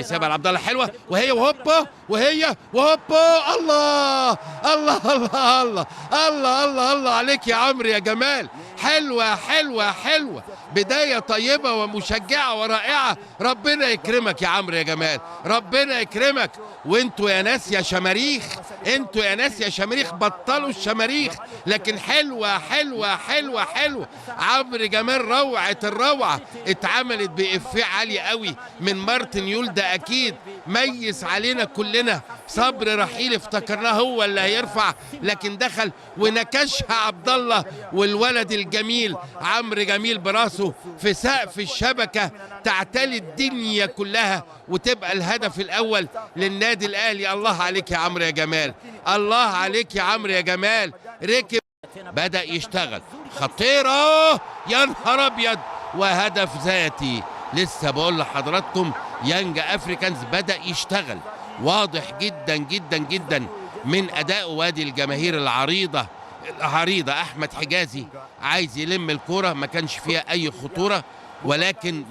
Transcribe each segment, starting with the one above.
سيبها لعبد الله حلوه وهي وهوبا وهي وهوبا. الله الله الله الله الله الله الله عليك يا عمرو يا جمال. حلوه حلوه حلوه، بدايه طيبه ومشجعه ورائعه. ربنا يكرمك يا عمرو يا جمال، ربنا يكرمك. وانتوا يا ناس يا شماريخ، انتوا يا ناس يا شماريخ بطلوا الشماريخ. لكن حلوه حلوه حلوه حلوه. عمرو جمال روعه الروعه، اتعملت بإفيه عالي قوي من مارتن يولدا. اكيد ميز علينا كلنا. صبري رحيل افتكرناه هو اللي هيرفع، لكن دخل ونكشها عبد الله. والولد الجميل عمرو جميل براسه في سقف الشبكه تعتلي الدنيا كلها، وتبقى الهدف الاول للنادي الاهلي. الله عليك يا عمرو يا جمال، الله عليك يا عمرو يا جمال. ركب بدأ يشتغل خطيرة، يا نهار ابيض، وهدف ذاتي. لسه بقول لحضراتكم يانج افريكانز بدأ يشتغل، واضح جدا جدا جدا من اداء وادي الجماهير العريضة. احمد حجازي عايز يلم الكرة، ما كانش فيها اي خطورة، ولكن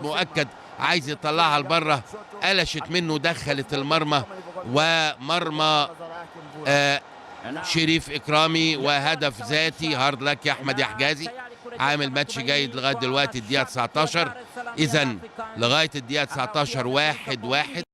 مؤكد عايز يطلعها لبره. قلشت منه، دخلت المرمى، ومرمى شريف إكرامي، وهدف ذاتي. هارد لك يا أحمد يا حجازي، عامل ماتش جيد لغاية دلوقتي الدقيقة 19. إذا لغاية الدقيقة 19 1-1.